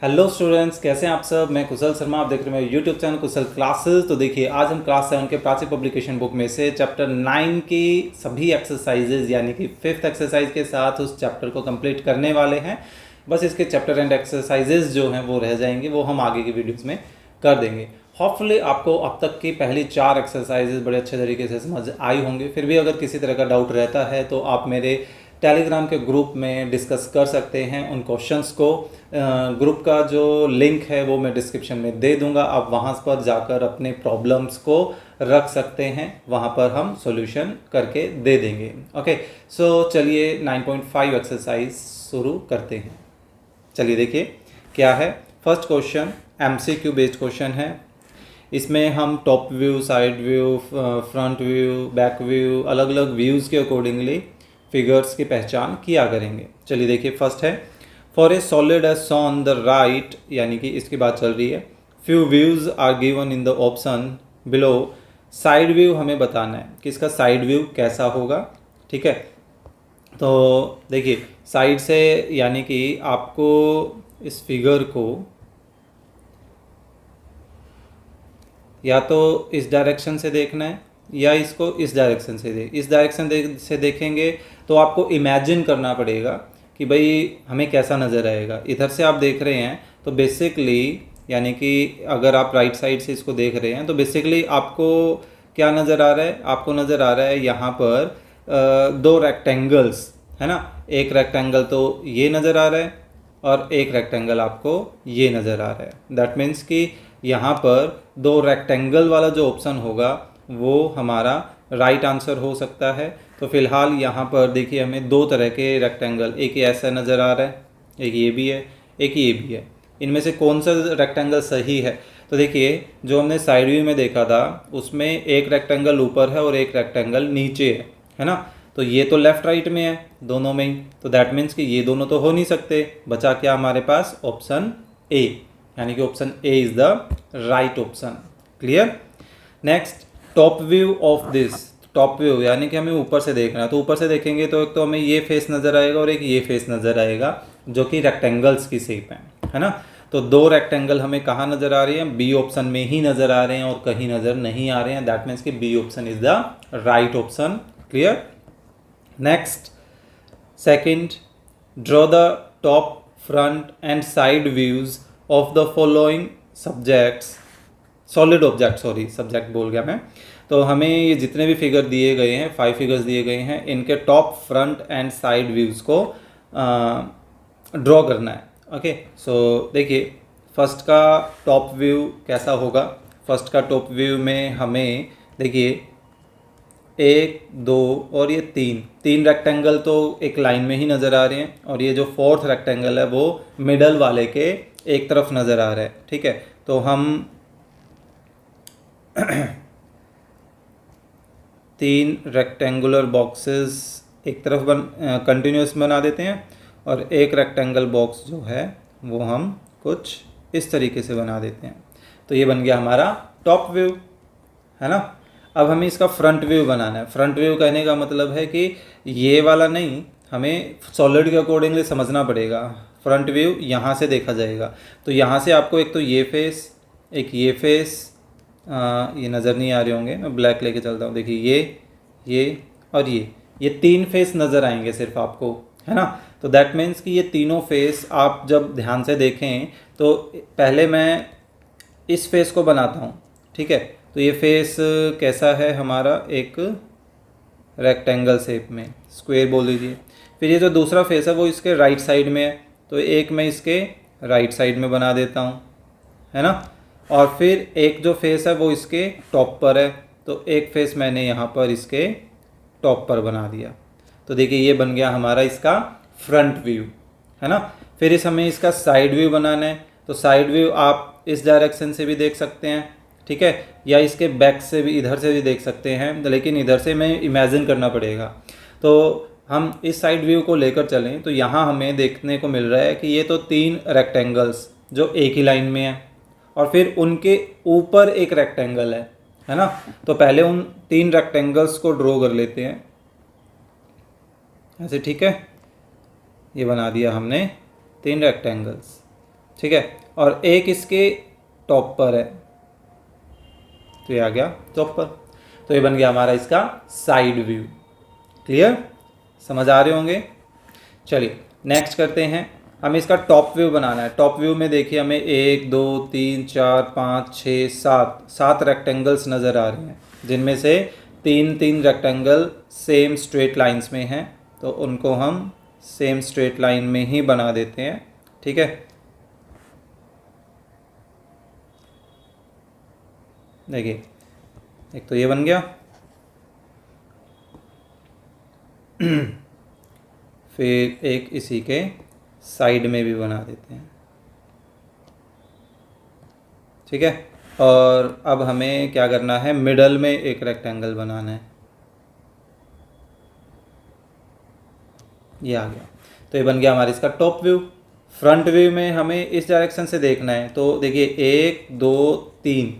Hello students, कैसे हैं आप सब। मैं कुशल शर्मा, आप देख रहे हैं मेरे यूट्यूब चैनल कुशल क्लासेस। तो देखिए, आज हम क्लास 7 के प्राची पब्लिकेशन बुक में से चैप्टर 9 की सभी एक्सरसाइजेज यानी कि 5th एक्सरसाइज के साथ उस चैप्टर को कंप्लीट करने वाले हैं। बस इसके चैप्टर एंड एक्सरसाइजेज जो हैं वो रह जाएंगे, वो हम आगे की वीडियोज़ में कर देंगे। होपफुली आपको अब तक की पहली 4 एक्सरसाइजेज बड़े अच्छे तरीके से समझ आई होंगी। फिर भी अगर किसी तरह का डाउट रहता है तो आप मेरे टेलीग्राम के ग्रुप में डिस्कस कर सकते हैं उन क्वेश्चंस को। ग्रुप का जो लिंक है वो मैं डिस्क्रिप्शन में दे दूंगा, आप वहाँ पर जाकर अपने प्रॉब्लम्स को रख सकते हैं, वहाँ पर हम सॉल्यूशन करके दे देंगे। ओके, सो चलिए 9.5 एक्सरसाइज शुरू करते हैं। चलिए देखिए क्या है। First question MCQ based question है। इसमें हम top view, side view, front view, back view, अलग अलग व्यूज़ के अकॉर्डिंगली फिगर्स की पहचान किया करेंगे। चलिए देखिए, फर्स्ट है for a solid edge on the right, यानी कि इसकी बात चल रही है। Few views are given in the option below. Side view हमें बताना है कि इसका साइड व्यू कैसा होगा। ठीक है, तो देखिए साइड से यानी कि आपको इस फिगर को या तो इस डायरेक्शन से देखना है या इसको इस डायरेक्शन से इस डायरेक्शन से देखेंगे तो आपको इमेजिन करना पड़ेगा कि भाई हमें कैसा नज़र आएगा। इधर से आप देख रहे हैं तो बेसिकली यानी कि अगर आप राइट साइड से इसको देख रहे हैं तो बेसिकली आपको क्या नज़र आ रहा है, आपको नज़र आ रहा है यहाँ पर दो रेक्टेंगल्स है ना। एक रेक्टेंगल तो ये नज़र आ रहा है और एक रेक्टेंगल आपको ये नज़र आ रहा है। दैट मीन्स कि यहाँ पर दो रेक्टेंगल वाला जो ऑप्शन होगा वो हमारा राइट आंसर हो सकता है। तो फिलहाल यहाँ पर देखिए हमें दो तरह के रेक्टेंगल, एक ये ऐसा नज़र आ रहा है, एक ये भी है, एक ये भी है। इनमें से कौन सा रेक्टेंगल सही है? तो देखिए जो हमने साइड व्यू में देखा था उसमें एक रेक्टेंगल ऊपर है और एक रेक्टेंगल नीचे है ना। तो ये तो लेफ्ट राइट में है दोनों में ही, तो दैट मीन्स कि ये दोनों तो हो नहीं सकते। बचा क्या हमारे पास? ऑप्शन ए, यानी कि option A is the right option. Clear. Next, top view of this. Top view यानी कि हमें ऊपर से देखना है, तो ऊपर से देखेंगे तो एक तो हमें ये फेस नज़र आएगा और एक ये फेस नज़र आएगा जो कि रेक्टेंगल्स की शेप है ना। तो दो रेक्टेंगल हमें कहाँ नज़र आ रही हैं? बी ऑप्शन में ही नज़र आ रहे हैं और कहीं नज़र नहीं आ रहे हैं। दैट मीन्स कि B option is the right option. Clear. Next, second, draw the top, front and side views of the following subjects. Solid object, sorry subject बोल गया मैं। तो हमें ये जितने भी फिगर दिए गए हैं, 5 फिगर्स दिए गए हैं, इनके top, front and side views को ड्रॉ करना है। ओके, सो देखिए फर्स्ट का टॉप व्यू कैसा होगा। फर्स्ट का टॉप व्यू में हमें देखिए 1, 2 और ये तीन रेक्टेंगल तो एक लाइन में ही नज़र आ रहे हैं और ये जो फोर्थ रेक्टेंगल है वो मिडल वाले के एक तरफ नज़र आ रहा है। ठीक है, तो हम 3 रेक्टेंगुलर बॉक्सेस एक तरफ कंटिन्यूस बना देते हैं और एक रेक्टेंगल बॉक्स जो है वो हम कुछ इस तरीके से बना देते हैं। तो ये बन गया हमारा टॉप व्यू, है ना। अब हमें इसका फ्रंट व्यू बनाना है। फ्रंट व्यू कहने का मतलब है कि ये वाला नहीं, हमें सॉलिड के अकॉर्डिंगली समझना पड़ेगा। फ्रंट व्यू यहाँ से देखा जाएगा, तो यहाँ से आपको एक तो ये फेस, एक ये फेस, ये नज़र नहीं आ रहे होंगे, मैं ब्लैक लेके चलता हूँ। देखिए ये और ये 3 फेस नज़र आएंगे सिर्फ आपको, है ना। तो दैट मीन्स कि ये तीनों फेस आप जब ध्यान से देखें तो पहले मैं इस फेस को बनाता हूँ। ठीक है, तो ये फेस कैसा है हमारा? एक रेक्टेंगल शेप में, स्क्वायर बोल दीजिए। फिर ये जो दूसरा फेस है वो इसके राइट साइड में है, तो एक मैं इसके राइट साइड में बना देता हूँ, है ना। और फिर एक जो फेस है वो इसके टॉप पर है, तो एक फेस मैंने यहाँ पर इसके टॉप पर बना दिया। तो देखिए ये बन गया हमारा इसका फ्रंट व्यू, है ना। फिर हमें इसका साइड व्यू बनाना है, तो साइड व्यू आप इस डायरेक्शन से भी देख सकते हैं, ठीक है, या इसके बैक से भी, इधर से भी देख सकते हैं, लेकिन इधर से हमें इमेजिन करना पड़ेगा। तो हम इस साइड व्यू को लेकर चलें तो यहाँ हमें देखने को मिल रहा है कि ये तो 3 रेक्टेंगल्स जो एक ही लाइन में है और फिर उनके ऊपर एक रेक्टेंगल है ना। तो पहले उन 3 रेक्टेंगल्स को ड्रॉ कर लेते हैं ऐसे। ठीक है, ये बना दिया हमने 3 रेक्टेंगल्स। ठीक है, और एक इसके टॉप पर है, तो ये आ गया टॉप पर। तो ये बन गया हमारा इसका साइड व्यू। क्लियर, समझ आ रहे होंगे। चलिए नेक्स्ट करते हैं, हमें इसका टॉप व्यू बनाना है। टॉप व्यू में देखिए हमें 1 2 3 4 5 6 7 रेक्टेंगल्स नज़र आ रहे हैं, जिनमें से 3 रेक्टेंगल सेम स्ट्रेट लाइंस में हैं, तो उनको हम सेम स्ट्रेट लाइन में ही बना देते हैं। ठीक है, देखिए एक तो ये बन गया, फिर एक इसी के साइड में भी बना देते हैं। ठीक है, और अब हमें क्या करना है, मिडल में एक रेक्टेंगल बनाना है। ये आ गया, तो ये बन गया हमारे इसका टॉप व्यू। फ्रंट व्यू में हमें इस डायरेक्शन से देखना है, तो देखिए 1 2 3,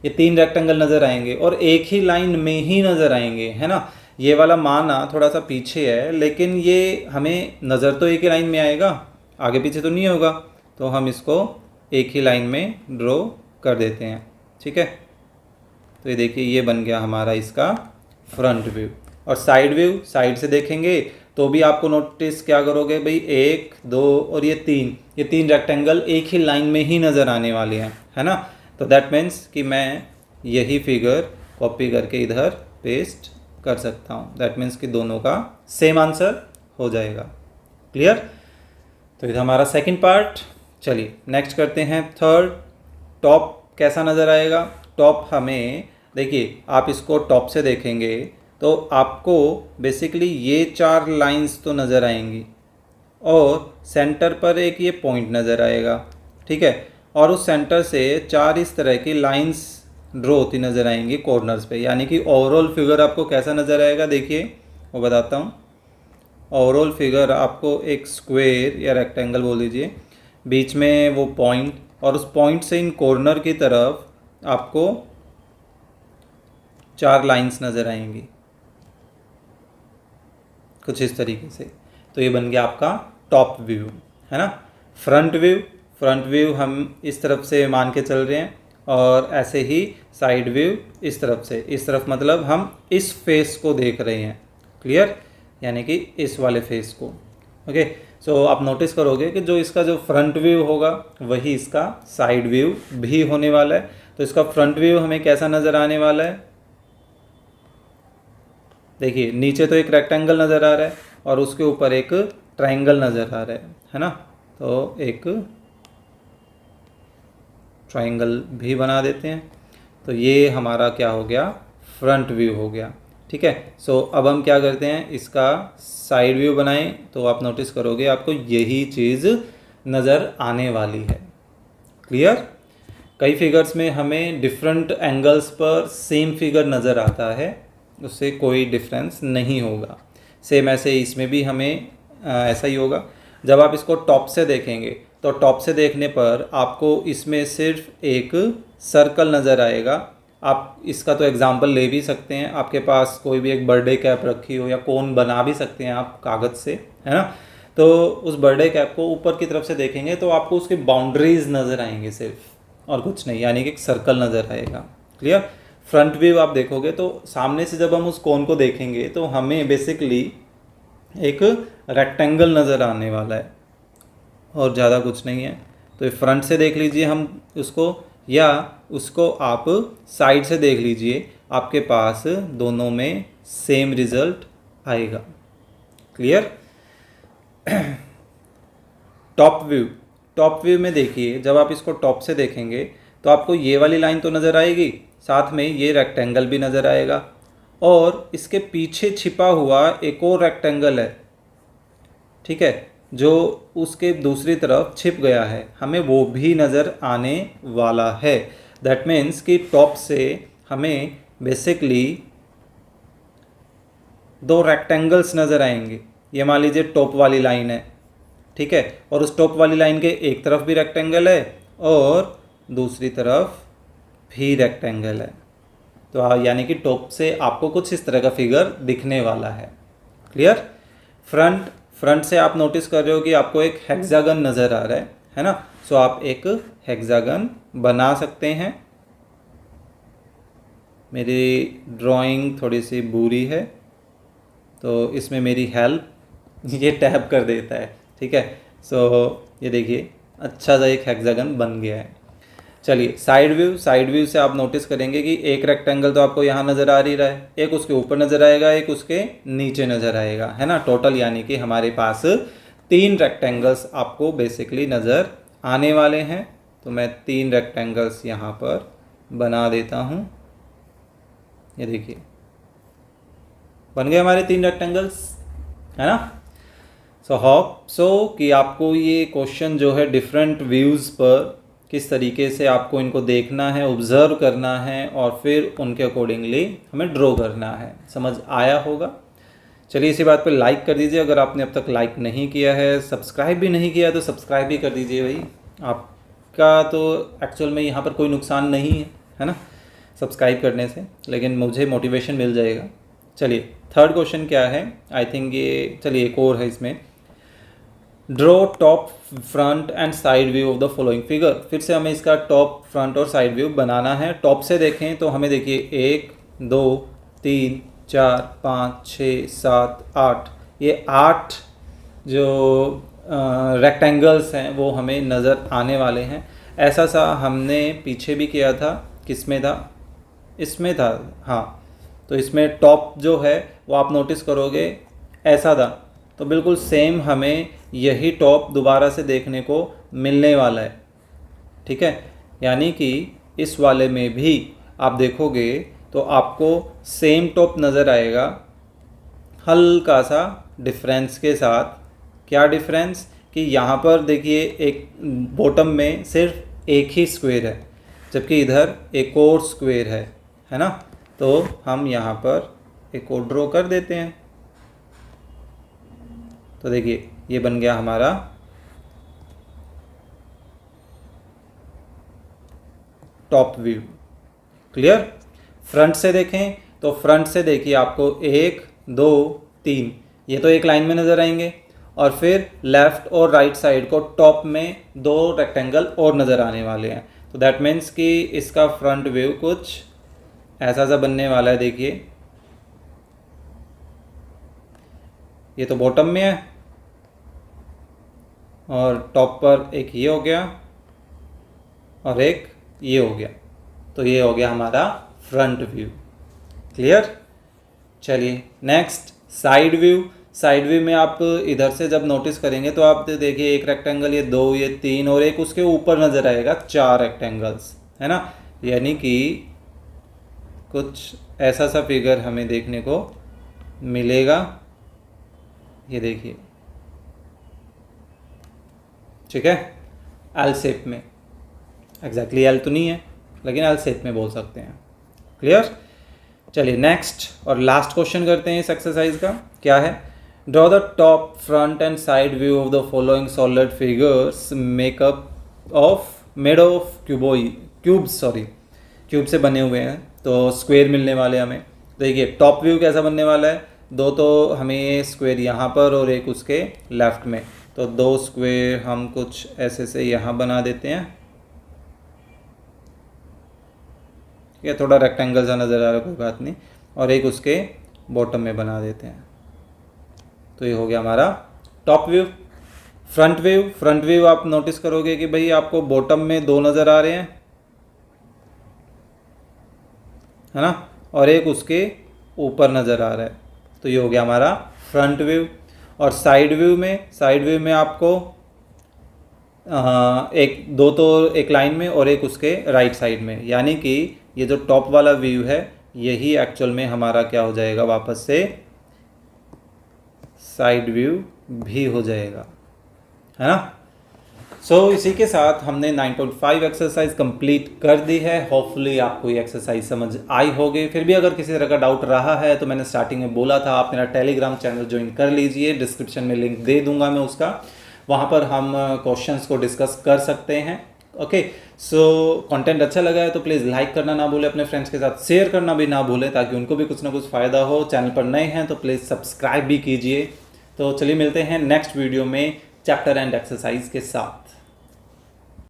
ये 3 रेक्टेंगल नज़र आएंगे और एक ही लाइन में ही नज़र आएंगे, है ना। ये वाला माना थोड़ा सा पीछे है, लेकिन ये हमें नज़र तो एक ही लाइन में आएगा, आगे पीछे तो नहीं होगा, तो हम इसको एक ही लाइन में ड्रॉ कर देते हैं। ठीक है, तो ये देखिए ये बन गया हमारा इसका फ्रंट व्यू। और साइड व्यू, साइड से देखेंगे तो भी आपको नोटिस क्या करोगे भाई, 1 2 और ये 3 रेक्टेंगल एक ही लाइन में ही नज़र आने वाले हैं, है ना। तो दैट मीन्स कि मैं यही फिगर कॉपी करके इधर पेस्ट कर सकता हूँ। दैट मीन्स कि दोनों का सेम आंसर हो जाएगा। क्लियर, तो इधर हमारा सेकंड पार्ट। चलिए नेक्स्ट करते हैं थर्ड। टॉप कैसा नज़र आएगा। टॉप हमें देखिए, आप इसको टॉप से देखेंगे तो आपको बेसिकली ये 4 लाइंस तो नज़र आएंगी और सेंटर पर एक ये पॉइंट नज़र आएगा। ठीक है, और उस सेंटर से 4 इस तरह की लाइंस ड्रॉ होती नज़र आएंगी कॉर्नर्स पे, यानी कि ओवरऑल फिगर आपको कैसा नज़र आएगा, देखिए वो बताता हूँ। ओवरऑल फिगर आपको एक स्क्वायर या रेक्टेंगल बोल दीजिए, बीच में वो पॉइंट, और उस पॉइंट से इन कॉर्नर की तरफ आपको 4 लाइंस नज़र आएंगी कुछ इस तरीके से। तो ये बन गया आपका टॉप व्यू, है ना। फ्रंट व्यू हम इस तरफ से मान के चल रहे हैं, और ऐसे ही साइड व्यू इस तरफ से, इस तरफ मतलब हम इस फेस को देख रहे हैं। क्लियर, यानी कि इस वाले फेस को। ओके, सो आप नोटिस करोगे कि जो इसका जो फ्रंट व्यू होगा वही इसका साइड व्यू भी होने वाला है। तो इसका फ्रंट व्यू हमें कैसा नज़र आने वाला है, देखिए नीचे तो एक रेक्टेंगल नज़र आ रहा है और उसके ऊपर एक ट्रायंगल नज़र आ रहा है ना। तो एक ट्रायंगल भी बना देते हैं। तो ये हमारा क्या हो गया, फ्रंट व्यू हो गया। ठीक है, सो अब हम क्या करते हैं, इसका साइड व्यू बनाएं, तो आप नोटिस करोगे आपको यही चीज़ नज़र आने वाली है। क्लियर, कई फिगर्स में हमें डिफरेंट एंगल्स पर सेम फिगर नज़र आता है, उससे कोई डिफरेंस नहीं होगा। सेम ऐसे इसमें भी हमें ऐसा ही होगा। जब आप इसको टॉप से देखेंगे तो टॉप से देखने पर आपको इसमें सिर्फ एक सर्कल नज़र आएगा। आप इसका तो एग्जांपल ले भी सकते हैं, आपके पास कोई भी एक बर्थडे कैप रखी हो या कोन बना भी सकते हैं आप कागज़ से, है ना। तो उस बर्थडे कैप को ऊपर की तरफ से देखेंगे तो आपको उसकी बाउंड्रीज नज़र आएंगे सिर्फ, और कुछ नहीं, यानी कि एक सर्कल नज़र आएगा। क्लियर, फ्रंट व्यू आप देखोगे तो सामने से जब हम उस कोन को देखेंगे तो हमें बेसिकली एक रेक्टेंगल नज़र आने वाला है और ज़्यादा कुछ नहीं है। तो ये फ्रंट से देख लीजिए हम उसको, या उसको आप साइड से देख लीजिए, आपके पास दोनों में सेम रिजल्ट आएगा। क्लियर, टॉप व्यू में देखिए, जब आप इसको टॉप से देखेंगे तो आपको ये वाली लाइन तो नज़र आएगी, साथ में ये रेक्टेंगल भी नज़र आएगा, और इसके पीछे छिपा हुआ एक और रेक्टेंगल है, ठीक है, जो उसके दूसरी तरफ छिप गया है, हमें वो भी नज़र आने वाला है। दैट मीन्स कि टॉप से हमें बेसिकली 2 रेक्टेंगल्स नज़र आएंगे। ये मान लीजिए टॉप वाली लाइन है, ठीक है, और उस टॉप वाली लाइन के एक तरफ भी रेक्टेंगल है और दूसरी तरफ भी रेक्टेंगल है। तो यानी कि टॉप से आपको कुछ इस तरह का फिगर दिखने वाला है। क्लियर, फ्रंट से आप नोटिस कर रहे हो कि आपको एक हेक्सागन नज़र आ रहा है ना। सो आप एक हेक्सागन बना सकते हैं। मेरी ड्राइंग थोड़ी सी बुरी है तो इसमें मेरी हेल्प ये टैप कर देता है, ठीक है। सो ये देखिए अच्छा सा एक हेक्सागन बन गया है। चलिए साइड व्यू से आप नोटिस करेंगे कि एक रेक्टेंगल तो आपको यहाँ नज़र आ ही रहा है, एक उसके ऊपर नज़र आएगा, एक उसके नीचे नज़र आएगा, है ना। टोटल यानी कि हमारे पास 3 रेक्टेंगल्स आपको बेसिकली नज़र आने वाले हैं। तो मैं 3 रेक्टेंगल्स यहाँ पर बना देता हूँ। ये देखिए बन गए हमारे 3 रेक्टेंगल्स, है ना। सो कि आपको ये क्वेश्चन जो है डिफरेंट व्यूज़ पर किस तरीके से आपको इनको देखना है, ऑब्ज़र्व करना है और फिर उनके अकॉर्डिंगली हमें ड्रॉ करना है, समझ आया होगा। चलिए इसी बात पे लाइक कर दीजिए अगर आपने अब तक लाइक नहीं किया है, सब्सक्राइब भी नहीं किया तो सब्सक्राइब भी कर दीजिए भाई। आपका तो एक्चुअल में यहाँ पर कोई नुकसान नहीं है ना, सब्सक्राइब करने से, लेकिन मुझे मोटिवेशन मिल जाएगा। चलिए थर्ड क्वेश्चन क्या है, आई थिंक ये, चलिए एक और है इसमें। Draw top front and side view of the following figure. फिर से हमें इसका टॉप फ्रंट और साइड व्यू बनाना है। टॉप से देखें तो हमें देखिए 1 2 3 4 5 6 7 8, ये 8 जो रेक्टेंगल्स हैं वो हमें नज़र आने वाले हैं। ऐसा सा हमने पीछे भी किया था, किसमें था, इसमें था, हाँ। तो इसमें टॉप जो है वो आप नोटिस करोगे ऐसा था, तो बिल्कुल सेम हमें यही टॉप दोबारा से देखने को मिलने वाला है, ठीक है। यानी कि इस वाले में भी आप देखोगे तो आपको सेम टॉप नज़र आएगा, हल्का सा डिफरेंस के साथ। क्या डिफरेंस कि यहाँ पर देखिए एक बॉटम में सिर्फ एक ही स्क्वायर है, जबकि इधर एक और स्क्वायर है ना। तो हम यहाँ पर एक और ड्रॉ कर देते हैं। तो देखिए ये बन गया हमारा टॉप व्यू। क्लियर। फ्रंट से देखें तो फ्रंट से देखिए आपको 1 2 3 ये तो एक लाइन में नज़र आएंगे, और फिर लेफ़्ट और राइट साइड को टॉप में 2 रेक्टेंगल और नज़र आने वाले हैं। तो दैट मीन्स कि इसका फ्रंट व्यू कुछ ऐसा सा बनने वाला है। देखिए ये तो बॉटम में है और टॉप पर एक ये हो गया और एक ये हो गया, तो ये हो गया हमारा फ्रंट व्यू। क्लियर। चलिए next side view. Side view में आप इधर से जब नोटिस करेंगे तो आप देखिए एक रेक्टेंगल, ये 2, ये 3 और एक उसके ऊपर नज़र आएगा, 4 रेक्टेंगल्स, है ना। यानी कि कुछ ऐसा सा फिगर हमें देखने को मिलेगा। ये देखिए, ठीक है, एल शेप में, एग्जैक्टली एल तो नहीं है लेकिन एल शेप में बोल सकते हैं। क्लियर। चलिए नेक्स्ट और लास्ट क्वेश्चन करते हैं इस एक्सरसाइज का। क्या है, draw the top front and side view of the following solid figures made of cube से बने हुए हैं। तो स्क्वायर मिलने वाले हमें। देखिए टॉप व्यू कैसा बनने वाला है, 2 तो हमें स्क्वायर यहाँ पर और एक उसके लेफ्ट में, तो 2 स्क्वायर हम कुछ ऐसे से यहाँ बना देते हैं। ये थोड़ा रेक्टेंगल सा नज़र आ रहा है, कोई बात नहीं, और एक उसके बॉटम में बना देते हैं। तो ये हो गया हमारा टॉप व्यू। फ्रंट व्यू आप नोटिस करोगे कि भाई आपको बॉटम में 2 नज़र आ रहे हैं, है ना, और एक उसके ऊपर नज़र आ रहा है। तो ये हो गया हमारा फ्रंट व्यू। और साइड व्यू में आपको एक 2 तो एक लाइन में और एक उसके राइट साइड में, यानी कि ये जो टॉप वाला व्यू है यही एक्चुअल में हमारा क्या हो जाएगा, वापस से साइड व्यू भी हो जाएगा, है ना। सो इसी के साथ हमने 9.5 एक्सरसाइज कंप्लीट कर दी है। होपफुली आपको ये एक्सरसाइज समझ आई होगी। फिर भी अगर किसी तरह का डाउट रहा है तो मैंने स्टार्टिंग में बोला था, आप मेरा टेलीग्राम चैनल ज्वाइन कर लीजिए, डिस्क्रिप्शन में लिंक दे दूंगा मैं उसका, वहाँ पर हम क्वेश्चंस को डिस्कस कर सकते हैं। ओके, सो कंटेंट अच्छा लगा है तो प्लीज़ लाइक करना ना भूलें, अपने फ्रेंड्स के साथ शेयर करना भी ना भूलें, ताकि उनको भी कुछ ना कुछ फ़ायदा हो। चैनल पर नए हैं तो प्लीज़ सब्सक्राइब भी कीजिए। तो चलिए मिलते हैं नेक्स्ट वीडियो में चैप्टर एंड एक्सरसाइज के साथ।